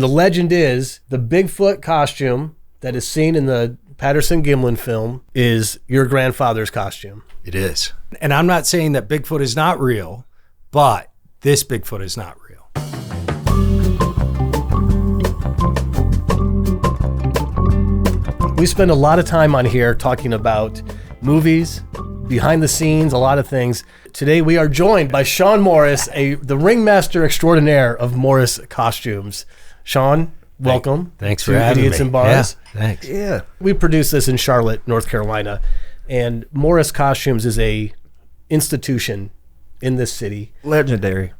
The legend is the Bigfoot costume that is seen in the Patterson Gimlin film is your grandfather's costume. It is. And I'm not saying that Bigfoot is not real, but this Bigfoot is not real. We spend a lot of time on here talking about movies, behind the scenes, a lot of things. Today we are joined by Sean Morris, the ringmaster extraordinaire of Morris Costumes. Sean, welcome. Thanks for having me. Idiots and Bars. Yeah, thanks. Yeah. We produce this in Charlotte, North Carolina, and Morris Costumes is a institution in this city. Legendary.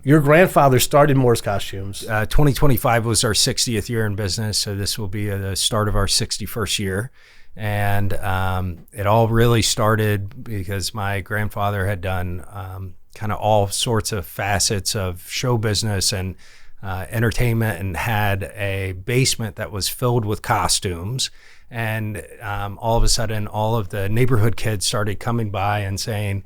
Your grandfather started Morris Costumes. 2025 was our 60th year in business, so this will be the start of our 61st year. And it all really started because my grandfather had done kind of all sorts of facets of show business and entertainment, and had a basement that was filled with costumes. And all of a sudden, all of the neighborhood kids started coming by and saying,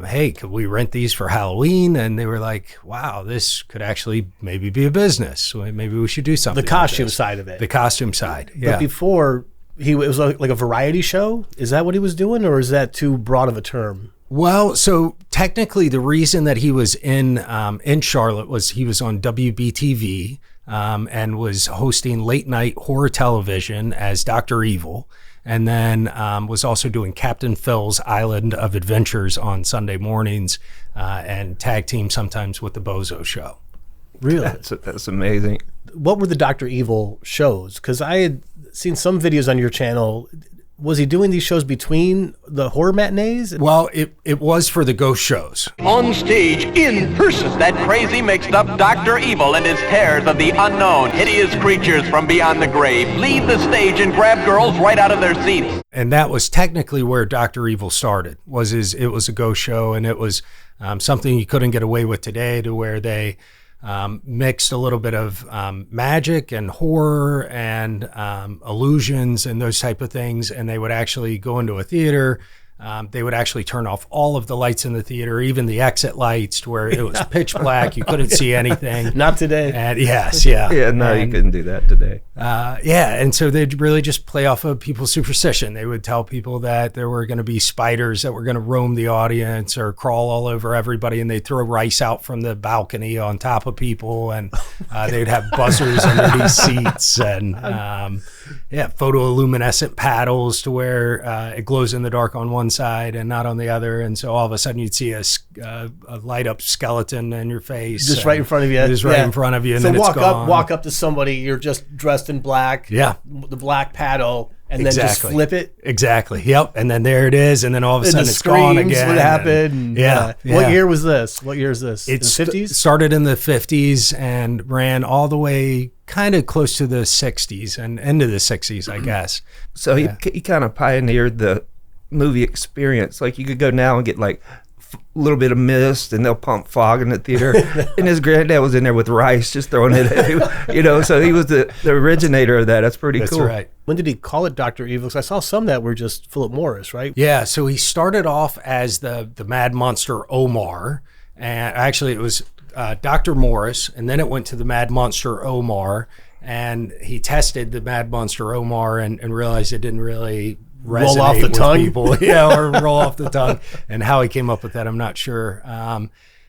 hey, could we rent these for Halloween? And they were like, wow, this could actually maybe be a business. Maybe we should do something. The costume side of it. The costume side, yeah. But before, it was like a variety show? Is that what he was doing, or is that too broad of a term? Well, so technically the reason that he was in Charlotte was he was on WBTV and was hosting late night horror television as Dr. Evil. And then was also doing Captain Phil's Island of Adventures on Sunday mornings and tag team sometimes with the Bozo Show. Really? That's amazing. What were the Dr. Evil shows? Because I had seen some videos on your channel. Was he doing these shows between the horror matinees? Well, it was for the ghost shows. On stage, in person, that crazy mixed-up Dr. Evil and his terrors of the unknown, hideous creatures from beyond the grave leave the stage and grab girls right out of their seats. And that was technically where Dr. Evil started. It was a ghost show, and it was something you couldn't get away with today, to where they mixed a little bit of magic and horror and illusions and those type of things. And they would actually go into a theater. They would actually turn off all of the lights in the theater, even the exit lights, to where it was pitch black. You couldn't see anything. Not today. And yes, yeah. Yeah, no, you couldn't do that today. Yeah, and so they'd really just play off of people's superstition. They would tell people that there were going to be spiders that were going to roam the audience or crawl all over everybody, and they'd throw rice out from the balcony on top of people, and they'd have buzzers under these seats, and photoluminescent paddles to where it glows in the dark on one side and not on the other. And so all of a sudden you'd see a light up skeleton in your face. Just right in front of you. Just right in front of you. And so then it's gone. walk up to somebody, you're just dressed in black. Yeah. The black paddle. And then just flip it. Exactly. Yep. And then there it is. And then all of a sudden it's gone again. What happened? Yeah. What year was this? What year is this? It's in the 50s? Started in the 50s and ran all the way kind of close to the 60s and into the 60s, I guess. So he kind of pioneered the movie experience. Like, you could go now and get like a little bit of mist, and they'll pump fog in the theater. And his granddad was in there with rice, just throwing it at him, so he was the originator of that. That's pretty cool. That's right. When did he call it Dr. Evil? Because I saw some that were just Philip Morris, right? Yeah, so he started off as the Mad Monster Omar, and actually it was Dr. Morris, and then it went to the Mad Monster Omar, and he tested the Mad Monster Omar and realized it didn't really resonate roll off the with tongue people. Or roll off the tongue. And how he came up with that, I'm not sure.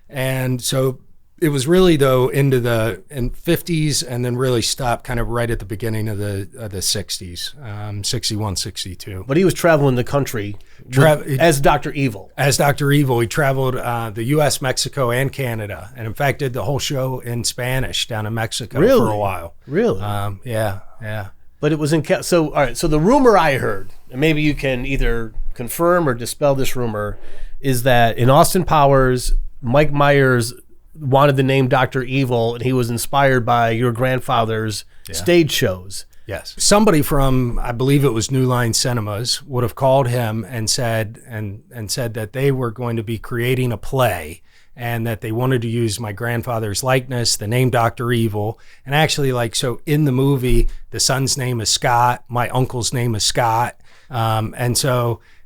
And so it was really, though, into the 50s, and then really stopped kind of right at the beginning of the 60s, 61, 62. But he was traveling the country as Dr. Evil. As Dr. Evil, he traveled the U.S., Mexico, and Canada, and in fact did the whole show in Spanish down in Mexico for a while. Really? Yeah. But it was in so. All right. So the rumor I heard, and maybe you can either confirm or dispel this rumor, is that in Austin Powers, Mike Myers wanted the name Dr. Evil, and he was inspired by your grandfather's stage shows. Yes. Somebody from, I believe it was New Line Cinemas, would have called him and said that they were going to be creating a play, and that they wanted to use my grandfather's likeness, the name Dr. Evil. And actually, so in the movie, the son's name is Scott, my uncle's name is Scott.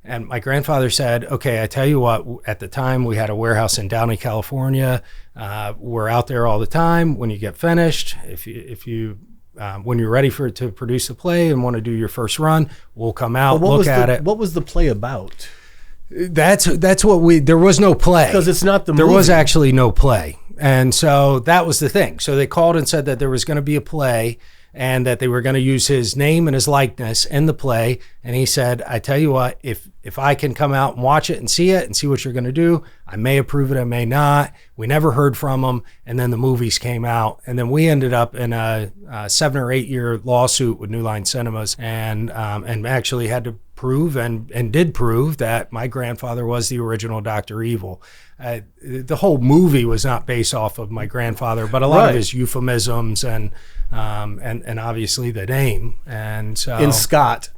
And my grandfather said, okay, I tell you what, at the time we had a warehouse in Downey, California. We're out there all the time. When you get finished, if you when you're ready to produce the play and want to do your first run, we'll come out, look at it. What was the play about? That's what there was no play. Because it's not the movie. movie. Was actually no play. And so that was the thing. So they called and said that there was going to be a play and that they were going to use his name and his likeness in the play. And he said, I tell you what, if I can come out and watch it and see what you're going to do, I may approve it, I may not. We never heard from him. And then the movies came out. And then we ended up in a 7 or 8 year lawsuit with New Line Cinemas and actually had to prove and did prove that my grandfather was the original Dr. Evil. The whole movie was not based off of my grandfather, but a lot of his euphemisms and obviously the name and so in Scott,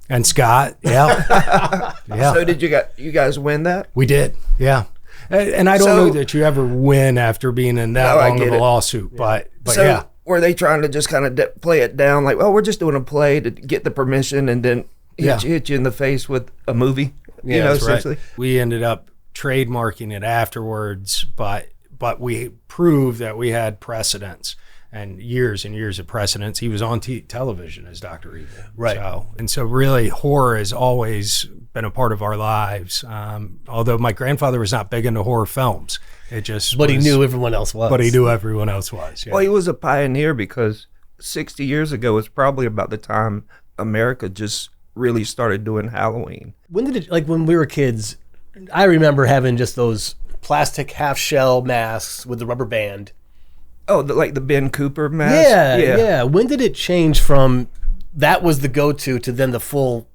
yeah. So did you guys win that? We did, yeah. And I don't know that you ever win after being in that long of a lawsuit, but so yeah. Were they trying to just kind of play it down like, we're just doing a play to get the permission and then hit you in the face with a movie? Yeah, that's essentially. Right. We ended up trademarking it afterwards, but we proved that we had precedence and years of precedence. He was on television as Dr. Evil. Right. So really horror has always been a part of our lives. Although my grandfather was not big into horror films. But he knew everyone else was. But he knew everyone else was. Yeah. Well, he was a pioneer because 60 years ago was probably about the time America just really started doing Halloween. When did it, like when we were kids, I remember having just those plastic half shell masks with the rubber band. Oh, like the Ben Cooper mask? Yeah. When did it change from that was the go-to to then the full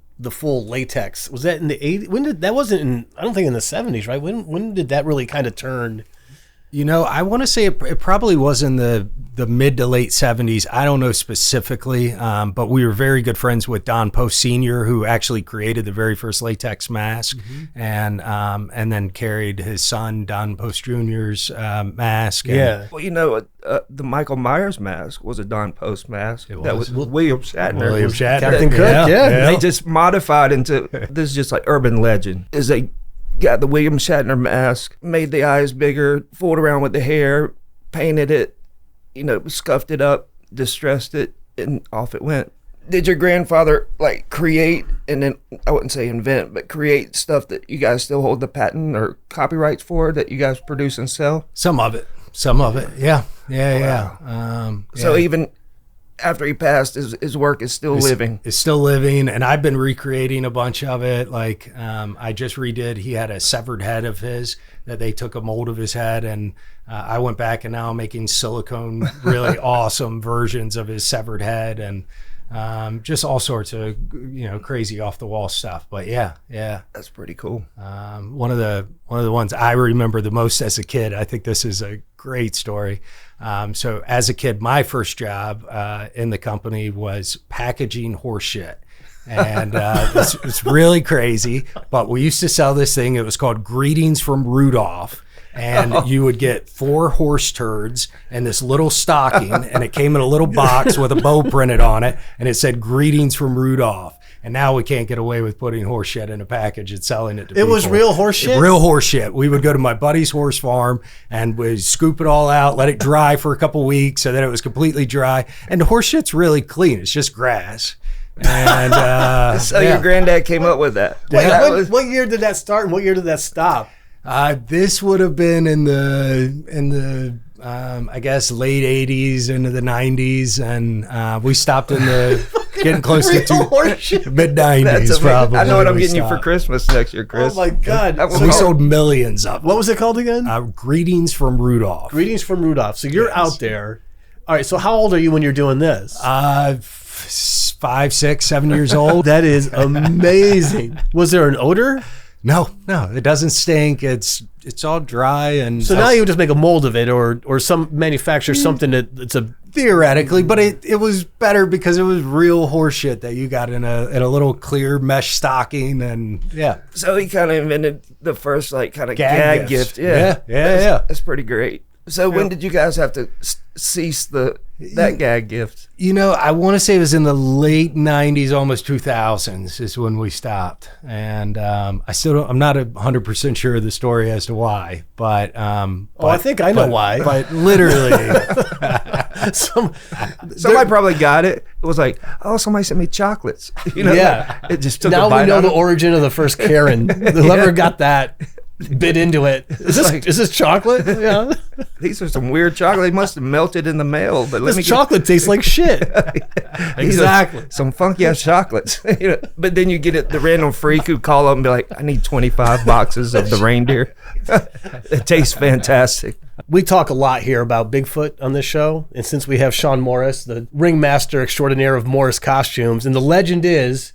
latex? Was that in the 80s? That wasn't in, I don't think in the 70s, right? When did that really kind of turn? I want to say it probably was in the mid to late 70s. I don't know specifically, but we were very good friends with Don Post Sr., who actually created the very first latex mask, and then carried his son Don Post Jr.'s mask. Well, the Michael Myers mask was a Don Post mask. That was William Shatner. Captain Cook, yeah. They just modified into this is just like urban legend. Is they got the William Shatner mask, made the eyes bigger, fooled around with the hair, painted it, scuffed it up, distressed it, and off it went. Did your grandfather create, and then I wouldn't say invent, but create stuff that you guys still hold the patent or copyrights for that you guys produce and sell? Some of it, yeah. So even after he passed, his work is still living. It's still living, and I've been recreating a bunch of it. I just redid, he had a severed head of his that they took a mold of his head, and I went back and now I'm making silicone, really awesome versions of his severed head, and just all sorts of, crazy off the wall stuff. But yeah. That's pretty cool. One of the ones I remember the most as a kid, I think this is a great story. So as a kid, my first job in the company was packaging horse shit. And it's really crazy, but we used to sell this thing. It was called Greetings from Rudolph. And you would get 4 horse turds and this little stocking, and it came in a little box with a bow printed on it, and it said Greetings from Rudolph. And now we can't get away with putting horse shit in a package and selling it to people. It was real horse shit? Real horse shit. We would go to my buddy's horse farm and we'd scoop it all out, let it dry for a couple weeks so that it was completely dry. And the horse shit's really clean. It's just grass. And so your granddad came up with that. What year did that start and what year did that stop? This would have been in the I guess late 80s into the 90s, and we stopped in the getting close to mid 90s probably. I know what I'm getting you for Christmas next year, Chris. Oh my God! We sold millions of them. What was it called again? Greetings from Rudolph. Greetings from Rudolph. So you're out there. All right. So how old are you when you're doing this? 5, 6, 7 years old. That is amazing. Was there an odor? No, it doesn't stink. It's all dry, and so now you would just make a mold of it, or some manufacture something that's a theoretically, but it was better because it was real horse shit that you got in a little clear mesh stocking, and yeah. So he kind of invented the first kind of gag gift. Yeah. That's pretty great. So when did you guys have to cease that gag gift? You know, I want to say it was in the late 90s, almost 2000s is when we stopped. And I'm not 100% sure of the story as to why, but I think I know why. But literally, somebody probably got it. It was like, oh, somebody sent me chocolates. You know, yeah. It just took now a bite we know out the of it. origin of the first Karen. Whoever got that bit into it. Is this chocolate? Yeah. These are some weird chocolate. They must have melted in the mail. But This chocolate tastes like shit. Exactly. Some funky ass chocolates. You know, but then you get the random freak who call up and be like, I need 25 boxes of the reindeer. It tastes fantastic. We talk a lot here about Bigfoot on this show, and since we have Sean Morris, the ringmaster extraordinaire of Morris Costumes, and the legend is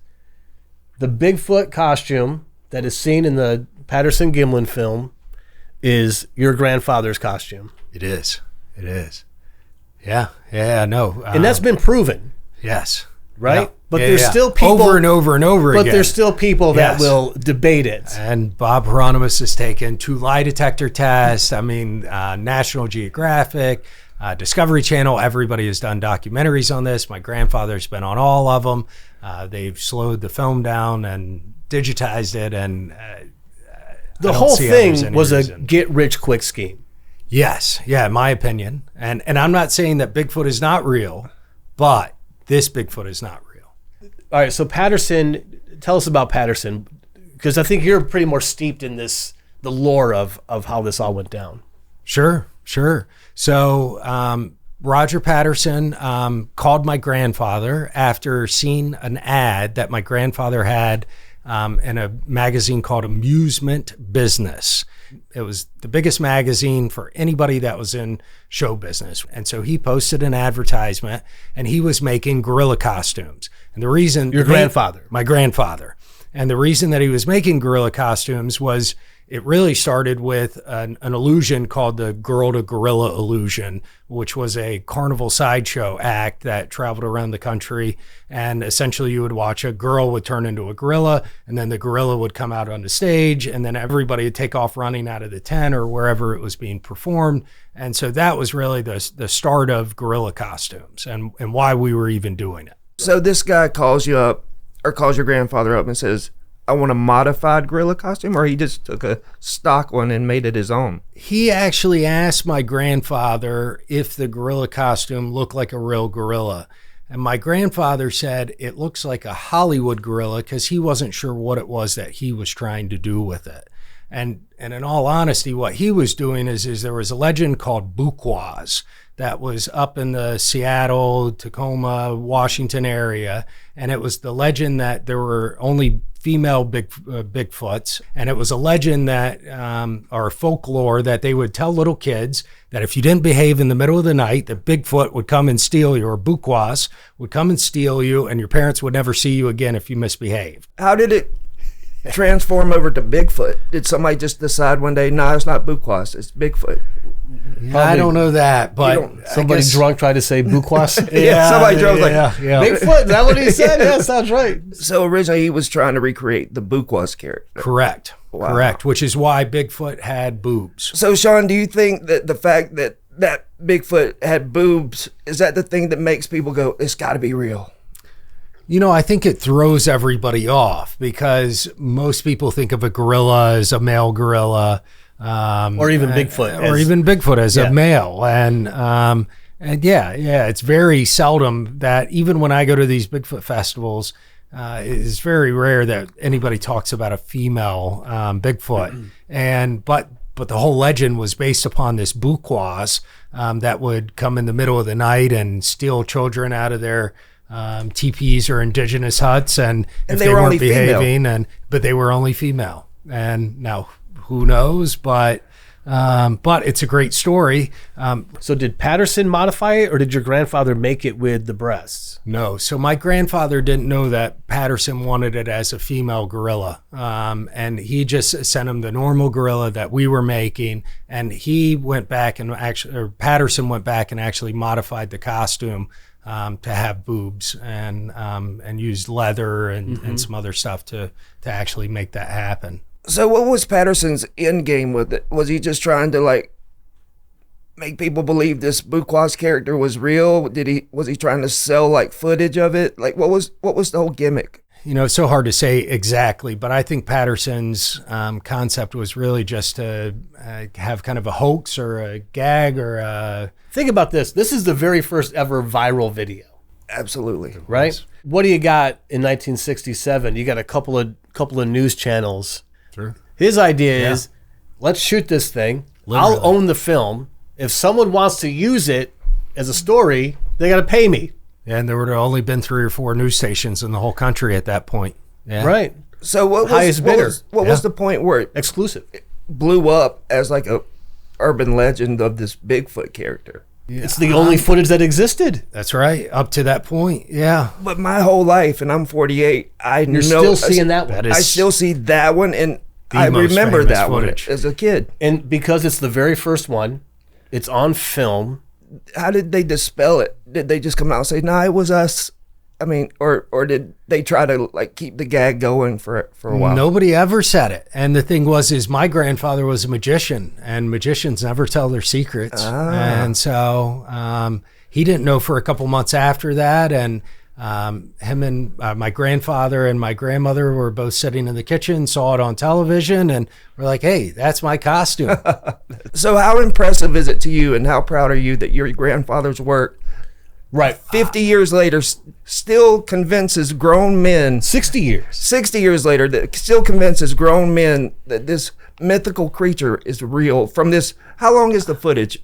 the Bigfoot costume that is seen in the Patterson Gimlin film is your grandfather's costume. It is. Yeah, no. And that's been proven. Yes. Right? Yeah. But there's still people over and over and over again. But there's still people that will debate it. And Bob Hieronymus has taken 2 lie detector tests. I mean, National Geographic, Discovery Channel, everybody has done documentaries on this. My grandfather's been on all of them. They've slowed the film down and digitized it, and the whole thing was a get-rich-quick scheme. Yes, yeah, in my opinion. And I'm not saying that Bigfoot is not real, but this Bigfoot is not real. All right, so Patterson, tell us about Patterson, because I think you're pretty more steeped in the lore of how this all went down. Sure. So Roger Patterson called my grandfather after seeing an ad that my grandfather had in a magazine called Amusement Business. It was the biggest magazine for anybody that was in show business. And so he posted an advertisement, and he was making gorilla costumes. And the reason... Your grandfather. My grandfather. And the reason that he was making gorilla costumes was it really started with an illusion called the Girl to Gorilla illusion, which was a carnival sideshow act that traveled around the country. And essentially you would watch a girl would turn into a gorilla, and then the gorilla would come out on the stage, and then everybody would take off running out of the tent or wherever it was being performed. And so that was really the start of gorilla costumes and why we were even doing it. So this guy calls you up, or calls your grandfather up and says, I want a modified gorilla costume, or he just took a stock one and made it his own? He actually asked my grandfather if the gorilla costume looked like a real gorilla. And my grandfather said it looks like a Hollywood gorilla because he wasn't sure what it was that he was trying to do with it. And in all honesty, what he was doing is there was a legend called Bukwas that was up in the Seattle, Tacoma, Washington area. And it was the legend that there were only female Bigfoots. And it was a legend that, or folklore, that they would tell little kids that if you didn't behave in the middle of the night, that Bigfoot would come and steal you, or Bukwas would come and steal you, and your parents would never see you again if you misbehaved. How did it transform over to Bigfoot? Did somebody just decide one day, no, it's not Bukwas, it's Bigfoot? I don't know that, but somebody drunk tried to say Bukwas. Somebody drunk like, Bigfoot, is that what he said? Yeah, sounds right. So originally he was trying to recreate the Bukwas character. Correct. Wow. Correct, which is why Bigfoot had boobs. So Sean, do you think that the fact that Bigfoot had boobs, is that the thing that makes people go, it's got to be real? You know, I think it throws everybody off because most people think of a gorilla as a male gorilla. Or even Bigfoot as a male. And it's very seldom that even when I go to these Bigfoot festivals, it's very rare that anybody talks about a female Bigfoot. But the whole legend was based upon this Bukwas that would come in the middle of the night and steal children out of their teepees or indigenous huts, and if they weren't behaving, but they were only female. And now who knows, but it's a great story. So did Patterson modify it, or did your grandfather make it with the breasts? No. So my grandfather didn't know that Patterson wanted it as a female gorilla. And he just sent him the normal gorilla that we were making. And he went back and Patterson went back and actually modified the costume to have boobs and used leather and some other stuff to actually make that happen. So what was Patterson's end game with it? Was he just trying to make people believe this Buquas character was real? Was he trying to sell like footage of it? Like what was the whole gimmick? You know, it's so hard to say exactly, but I think Patterson's concept was really just to have kind of a hoax or a gag or a... Think about this. This is the very first ever viral video. Absolutely. Right? What do you got in 1967? You got a couple of news channels. Sure. His idea is, let's shoot this thing. Literally. I'll own the film. If someone wants to use it as a story, they got to pay me. And there would have only been 3 or 4 news stations in the whole country at that point. Yeah. Right. So what Highest bidder. What was the point where it Exclusive. blew up as like a urban legend of this Bigfoot character? Yeah. It's the only footage that existed. That's right. Up to that point. Yeah. But my whole life, and I'm 48, You're still seeing that one. That is I still see that one, and the I most remember famous that footage. one as a kid. And because it's the very first one, it's on film. How did they dispel it? Did they just come out and say, "No, it was us"? I mean, or did they try to like keep the gag going for a while? Nobody ever said it. And the thing is my grandfather was a magician, and magicians never tell their secrets. And so he didn't know for a couple months after that. And him and my grandfather and my grandmother were both sitting in the kitchen, saw it on television, and we're like, hey, that's my costume. So how impressive is it to you, and how proud are you that your grandfather's work, Right. 50 years later, still convinces grown men, 60 years. 60 years later, that still convinces grown men that this mythical creature is real? From this, how long is the footage?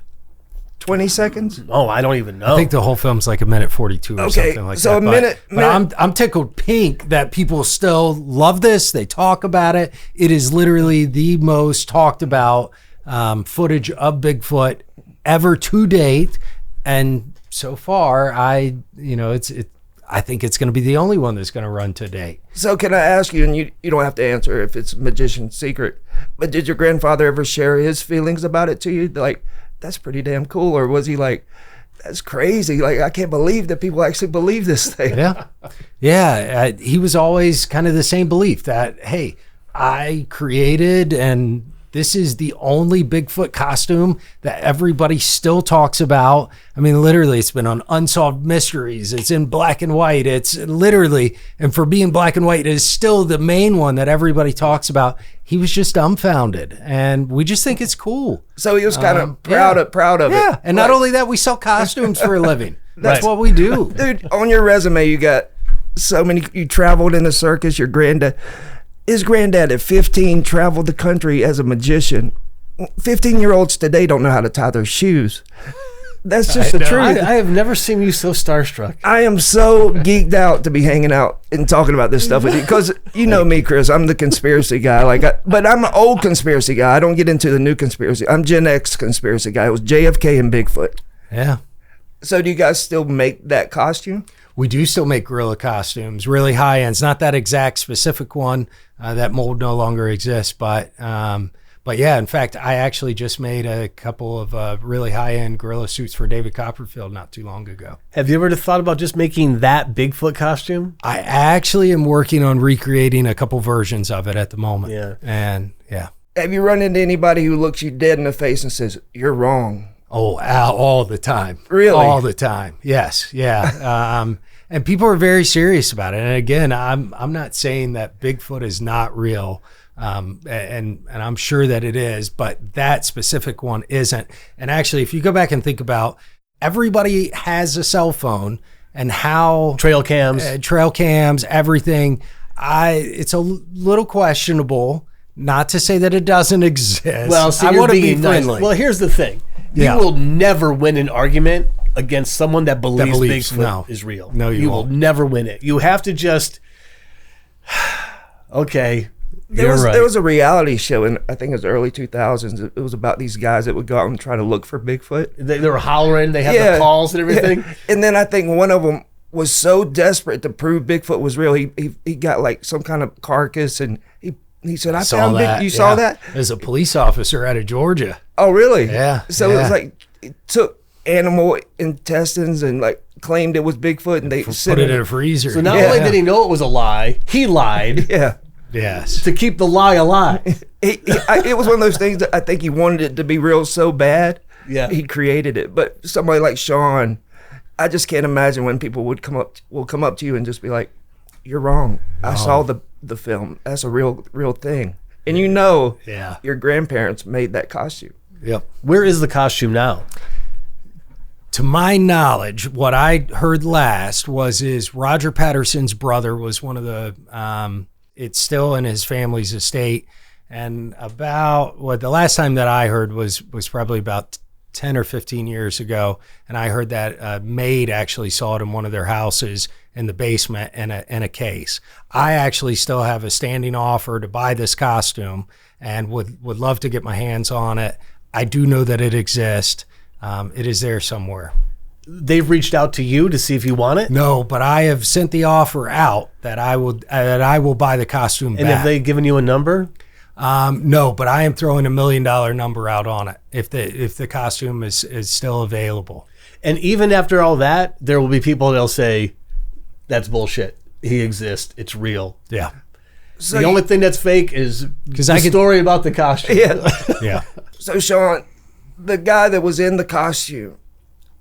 20 seconds? Oh, I don't even know. I think the whole film's like 1:42 or Okay, something like so that. a minute- But I'm tickled pink that people still love this. They talk about it. It is literally the most talked about footage of Bigfoot ever to date. And so far, I think it's going to be the only one that's going to run today. So can I ask you, and you don't have to answer if it's a magician's secret, but did your grandfather ever share his feelings about it to you? Like, that's pretty damn cool. Or was he like, that's crazy. Like, I can't believe that people actually believe this thing. Yeah. Yeah. He was always kind of the same belief that, hey, I created, and this is the only Bigfoot costume that everybody still talks about. I mean, literally, it's been on Unsolved Mysteries. It's in black and white. It's literally, and for being black and white, it is still the main one that everybody talks about. He was just dumbfounded, and we just think it's cool. So he was kind of proud of it. Yeah, and not only that, we sell costumes for a living. That's what we do. Dude, on your resume, you got so many, you traveled in the circus, his granddad at 15 traveled the country as a magician. 15-year-olds today don't know how to tie their shoes. That's just the truth. I have never seen you so starstruck. I am so geeked out to be hanging out and talking about this stuff with you, because you know me, Chris. I'm the conspiracy guy. But I'm an old conspiracy guy. I don't get into the new conspiracy. I'm Gen X conspiracy guy. It was JFK and Bigfoot. Yeah. So do you guys still make that costume? We do still make gorilla costumes, really high ends. Not that exact specific one. That mold no longer exists, but yeah. In fact, I actually just made a couple of really high end gorilla suits for David Copperfield not too long ago. Have you ever thought about just making that Bigfoot costume? I actually am working on recreating a couple versions of it at the moment. Yeah. And yeah. Have you run into anybody who looks you dead in the face and says, "You're wrong"? Oh, all the time. Really? All the time. Yes. Yeah. And people are very serious about it. And again, I'm not saying that Bigfoot is not real. And I'm sure that it is, but that specific one isn't. And actually, if you go back and think about, everybody has a cell phone, and how Trail cams, everything. It's a little questionable. Not to say that it doesn't exist. Well, see, I you're want to be being nice. friendly. Well, here's the thing. Yeah. You will never win an argument against someone that believes Bigfoot no. is real. No, you will won't. never win it. You have to just, okay, There you're right. was a reality show in, I think it was early 2000s. It was about these guys that would go out and try to look for Bigfoot. They were hollering. They had the calls and everything. Yeah. And then I think one of them was so desperate to prove Bigfoot was real. He got like some kind of carcass, and he said, "I found Bigfoot." You saw that? As a police officer out of Georgia. Oh, really? Yeah. So it was like, it took animal intestines and like claimed it was Bigfoot, and they Put it in a freezer. So not only did he know it was a lie, he lied Yeah. Yes. to keep the lie alive. It was one of those things that I think he wanted it to be real so bad Yeah. He created it. But somebody like Sean, I just can't imagine when people will come up to you and just be like, "You're wrong. I saw the film. That's a real thing." And Yeah. your grandparents made that costume. Yep. Where is the costume now? To my knowledge, what I heard last is Roger Patterson's brother was one of the, it's still in his family's estate. And the last time that I heard was probably about 10 or 15 years ago. And I heard that a maid actually saw it in one of their houses in the basement in a case. I actually still have a standing offer to buy this costume and would love to get my hands on it. I do know that it exists. It is there somewhere. They've reached out to you to see if you want it? No, but I have sent the offer out that I will buy the costume back. And have they given you a number? No, but I am throwing $1 million number out on it if the costume is still available. And even after all that, there will be people that'll say, "That's bullshit. He exists. It's real." Yeah. So the only thing that's fake is the could- story about the costume. Yeah. Yeah. So Sean, the guy that was in the costume,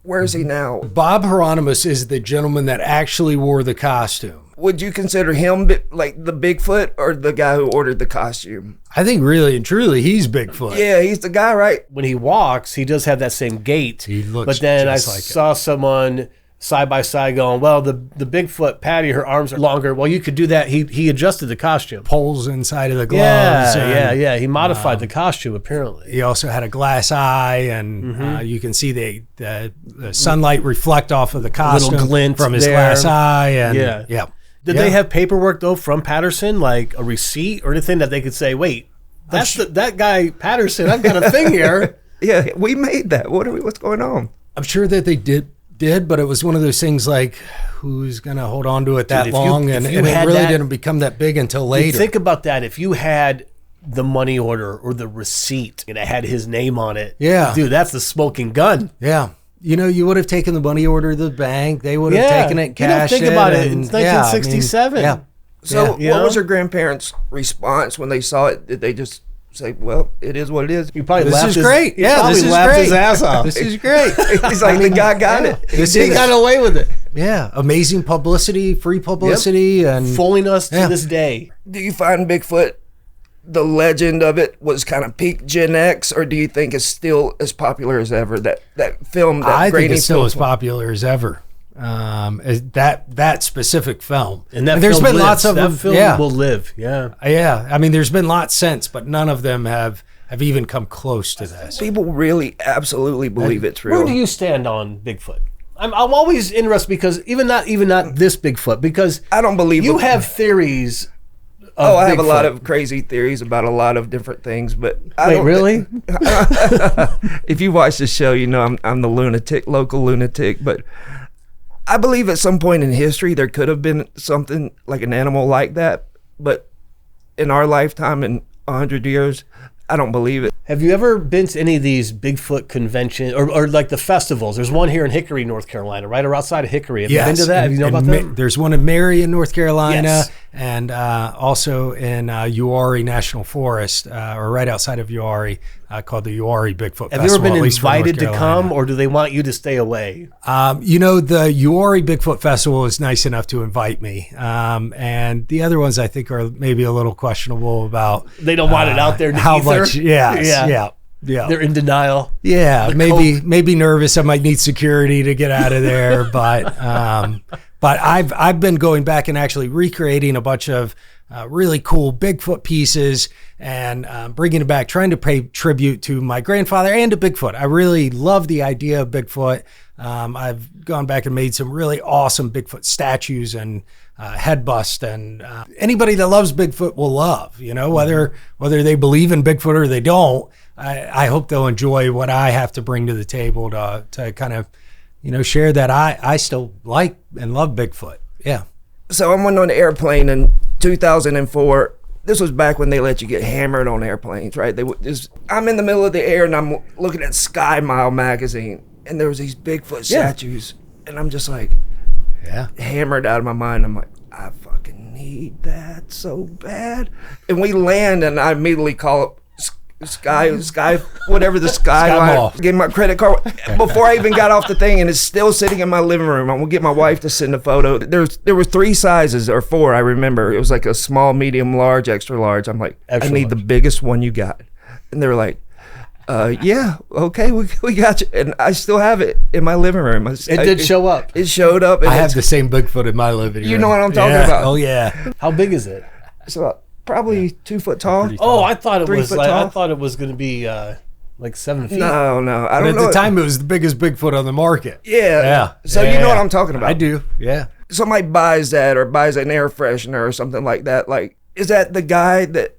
where is he now? Bob Hieronymus is the gentleman that actually wore the costume. Would you consider him like the Bigfoot or the guy who ordered the costume? I think really and truly he's Bigfoot. Yeah, he's the guy, right? When he walks, he does have that same gait. He looks but then just I like it. saw someone side by side going, "Well, the Bigfoot Patty, her arms are longer." Well, you could do that. He adjusted the costume. Poles inside of the gloves. Yeah. He modified the costume apparently. He also had a glass eye, and you can see the sunlight reflect off of the costume glint from his there. glass eye. And Yeah. Did they have paperwork though from Patterson, like a receipt or anything that they could say, "Wait, that's that guy Patterson. I've got a thing here." Yeah, we made that. What's going on? I'm sure that they did, but it was one of those things like, who's going to hold on to it that if you- long? if And you it had really that- didn't become that big until later. Think about that. If you had the money order or the receipt and it had his name on it, Yeah. dude, that's the smoking gun. Yeah. You would have taken the money order to the bank. They would have taken it and cashed it. You don't think about it. and- It's 1967. Yeah. So Yeah. what was your grandparents' response when they saw it? Did they just say, "Well, it is what it is"? He probably This laughed is his, great. He Yeah, probably this is laughed great. his ass off. This is great. He's like, the guy got it. He got away with it, Yeah. Amazing publicity, free publicity, and fooling us to Yeah. this day. Do you find Bigfoot, the legend of it, was kind of peak Gen X, or do you think it's still as popular as ever? That film, that I think grainy it's still film. as popular as ever. That specific film, And that there's film been lives. lots of that them. film Yeah, will live. Yeah. yeah. I mean, there's been lots since, but none of them have even come close to this. People really absolutely believe it's real. Where do you stand on Bigfoot? I'm always interested because even not this Bigfoot, because I don't believe you it. have theories. I have a lot Bigfoot. of crazy theories about a lot of different things, but I Wait, don't really? If you watch the show, you know I'm the local lunatic. But I believe at some point in history there could have been something like an animal like that. But in our lifetime, in 100 years, I don't believe it. Have you ever been to any of these Bigfoot conventions or like the festivals? There's one here in Hickory, North Carolina, right or outside of Hickory. Have you been to that? Have you know about that? There's one in Marion, North Carolina, Yes. and also in Uwharrie National Forest, or right outside of Uwharrie, called the Uwharrie Bigfoot Have Festival. you ever been at least for North invited to Carolina. come, or do they want you to stay away? The Uwharrie Bigfoot Festival is nice enough to invite me, and the other ones I think are maybe a little questionable about. They don't want it out there to how ether? much? Yes, Yeah. yeah. They're in denial. Yeah, The maybe nervous. I might need security to get out of there, but I've been going back and actually recreating a bunch of really cool Bigfoot pieces and bringing it back, trying to pay tribute to my grandfather and to Bigfoot. I really love the idea of Bigfoot. I've gone back and made some really awesome Bigfoot statues and head bust, and anybody that loves Bigfoot will love, whether they believe in Bigfoot or they don't. I hope they'll enjoy what I have to bring to the table to kind of, share that I still like and love Bigfoot. Yeah. So I went on an airplane in 2004. This was back when they let you get hammered on airplanes, right? I'm in the middle of the air and I'm looking at SkyMall magazine, and there was these Bigfoot statues, and I'm just like, hammered out of my mind. I'm like, I fucking need that so bad. And we land, and I immediately call up Sky, whatever the Sky SkyMall. line. Get my credit card before I even got off the thing, and it's still sitting in my living room. I'm gonna get my wife to send a photo. There were 3 sizes or 4. I remember it was like a small, medium, large, extra large. I'm like, Extra I need large. the biggest one you got, and they were like, yeah, okay, we got you, and I still have it in my living room. It did show up. It showed up. And I have the same Bigfoot in my living room. You know what I'm talking Yeah. about. Oh yeah. How big is it? It's about probably 2 foot tall. Oh, I thought it 3 was foot like, I tall? thought it was going to be like 7 feet. No, I But don't at know. the time, it was the biggest Bigfoot on the market. Yeah. Yeah. So you know what I'm talking about. I do. Yeah. Somebody buys that or buys an air freshener or something like that. Like, is that the guy that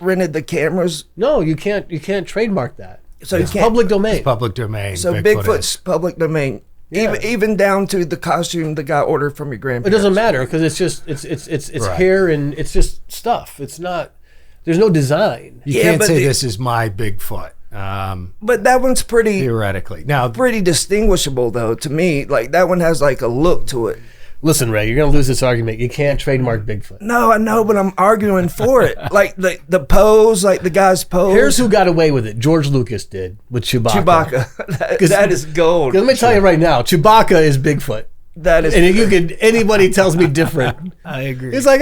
rented the cameras? No, you can't trademark that. So you It's can't. public domain. Public domain. So Bigfoot Bigfoot's is. public domain. Yeah. Even down to the costume the guy ordered from your It grandparents. doesn't matter because it's just it's Right. hair and it's just stuff. It's not. There's no design. You Yeah, can't but say the- this is my Bigfoot. But that one's pretty Theoretically. Now, distinguishable though to me. Like that one has like a look to it. Listen, Ray, you're gonna lose this argument. You can't trademark Bigfoot. No, I know, but I'm arguing for it. Like the pose, like the guy's pose. Here's who got away with it. George Lucas did with Chewbacca. Chewbacca. that is gold. Let me tell you right now, Chewbacca is Bigfoot. That is. And if you could, anybody tells me different. I agree. It's like,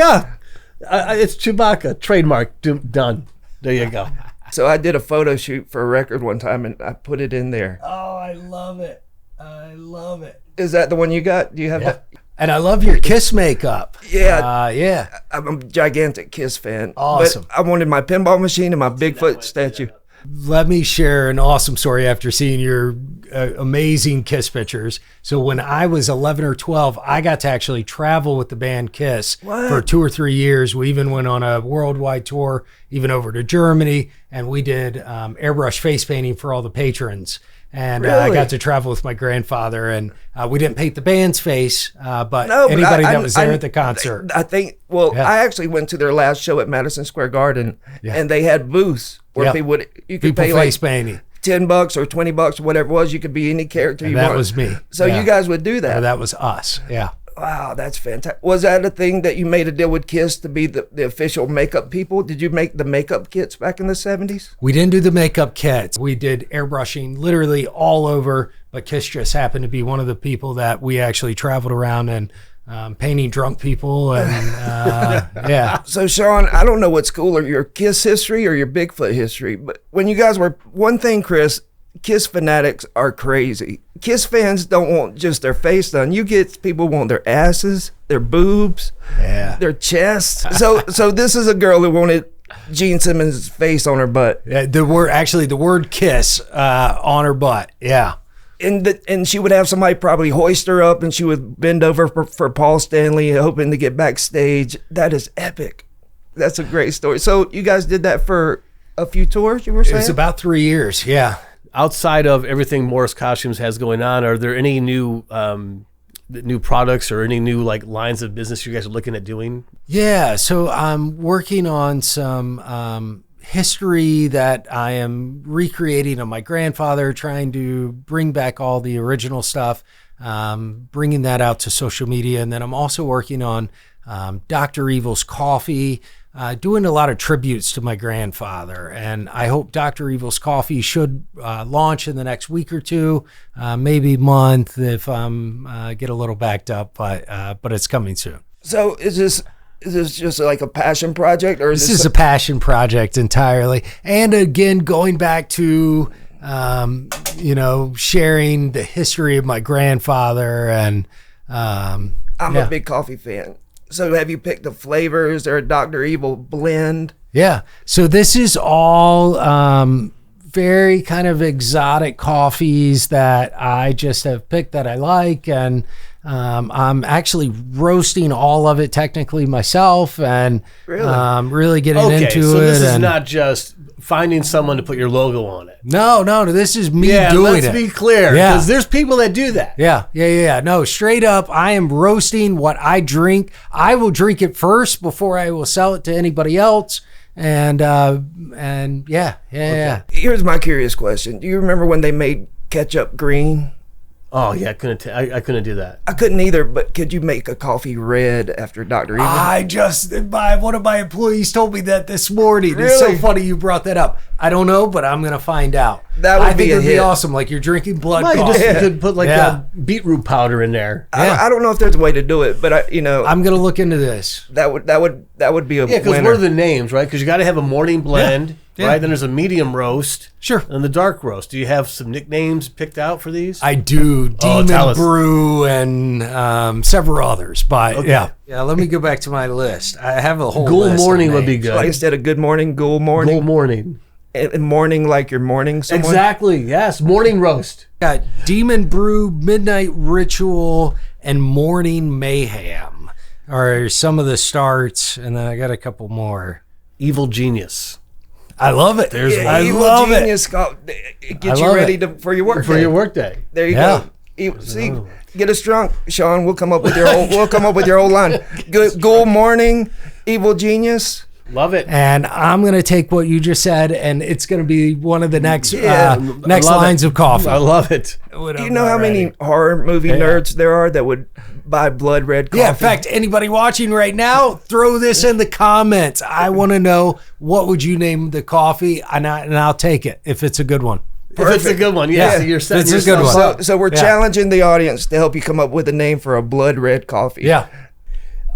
it's Chewbacca. Trademark. Done. There you go. So I did a photo shoot for a record one time, and I put it in there. Oh, I love it. I love it. Is that the one you got? Do you have that? And I love your Kiss makeup. Yeah. Yeah. I'm a gigantic Kiss fan. Awesome. But I wanted my pinball machine and my Bigfoot statue. Let me share an awesome story after seeing your amazing Kiss pictures. So when I was 11 or 12, I got to actually travel with the band Kiss for 2 or 3 years. We even went on a worldwide tour, even over to Germany, and we did airbrush face painting for all the patrons. And I Really? got to travel with my grandfather, and we didn't paint the band's face, but No, but anybody I- that was there I- at the concert. I think, well, Yeah. I actually went to their last show at Madison Square Garden, Yeah. and they had booths where Yeah. you could People pay like face painting. $10 or $20 or whatever it was. You could be any character And you that want. was me. So Yeah. you guys would do that. That was us. Yeah. Wow, that's fantastic. Was that a thing that you made a deal with Kiss to be the official makeup people? Did you make the makeup kits back in the 70s? We didn't do the makeup kits. We did airbrushing literally all over, but Kiss just happened to be one of the people that we actually traveled around and painting drunk people. And yeah. So, Sean, I don't know what's cooler, your Kiss history or your Bigfoot history, but when you guys were, one thing, Chris, Kiss fanatics are crazy. Kiss fans don't want just their face done. You get people want their asses, their boobs, Yeah. their chests. So this is a girl who wanted Gene Simmons' face on her butt. Yeah, the word kiss on her butt. Yeah. And she would have somebody probably hoist her up, and she would bend over for Paul Stanley, hoping to get backstage. That is epic. That's a great story. So you guys did that for a few tours, you were It saying? was about 3 years. Yeah. Outside of everything Morris Costumes has going on, are there any new products or any new like lines of business you guys are looking at doing? Yeah, so I'm working on some history that I am recreating of my grandfather, trying to bring back all the original stuff, bringing that out to social media. And then I'm also working on Dr. Evil's Coffee, doing a lot of tributes to my grandfather. And I hope Dr. Evil's Coffee should launch in the next week or two, maybe month if I'm get a little backed up, but it's coming soon. So is this just like a passion project, or This is a passion project entirely. And again, going back to, sharing the history of my grandfather and, I'm a big coffee fan. So have you picked the flavors or a Dr. Evil blend? yeah. So this is all, very kind of exotic coffees that I just have picked that I like. And, I'm actually roasting all of it technically myself and, really getting into so it. this is and not just finding someone to put your logo on it. no, this is me Yeah, doing let's it. be clear, Yeah. because there's people that do that. Yeah. No, straight up, I am roasting what I drink. I will drink it first before I will sell it to anybody else. And yeah. Here's my curious question. Do you remember when they made ketchup green? Oh yeah, I couldn't do that. I couldn't either, but could you make a coffee red after Dr. Evil? One of my employees told me that this morning. It's so Really? funny you brought that up. I don't know, but I'm going to find out. That would I think be a it would be hit. awesome. Like you're drinking blood Well, you coffee. just could put like Yeah. beetroot powder in there. I don't know if there's a way to do it, but I'm going to look into this. that would be a Yeah, because winner. what are the names, right? Because you got to have a morning blend, Yeah. right? Then there's a medium roast, Sure. and the dark roast. Do you have some nicknames picked out for these? I do Oh, Demon tell us. Brew and several others, but yeah. Let me go back to my list. I have a whole Ghoul list of morning would be names. good. Like instead of good morning, ghoul morning, Ghoul morning. and morning like you're mourning someone. Exactly. Yes, morning roast. Got Demon Brew, Midnight Ritual, and Morning Mayhem are some of the starts, and then I got a couple more. Evil genius. I love it. I Evil love it. Genius it gets I you love ready it. for your work For day. your work day. There you Yeah. go. See, get us drunk, Sean. We'll come up with your old line. Good ghoul morning, evil genius. Love it. And I'm going to take what you just said, and it's going to be one of the next Yeah. next Love lines it. of coffee. I love it. Do you know how many horror movie nerds there are that would buy blood red coffee? Yeah, in fact, anybody watching right now, throw this in the comments. I want to know, what would you name the coffee, and I'll take it if it's a good one. If it's a good one, yeah. Yeah. So you're setting It's a good yourself one. up. So we're Yeah. challenging the audience to help you come up with a name for a blood red coffee. Yeah. I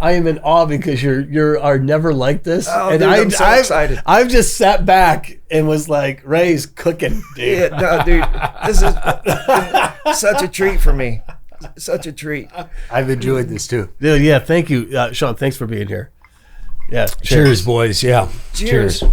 I am in awe because you are never like this. Oh, and dude, I'm so excited. I've just sat back and was like, Ray's cooking, dude. Yeah, no, dude, this is such a treat for me. Such a treat. I've enjoyed this too. Dude, yeah, thank you, Sean. Thanks for being here. Yeah, Cheers, boys. Yeah. Cheers.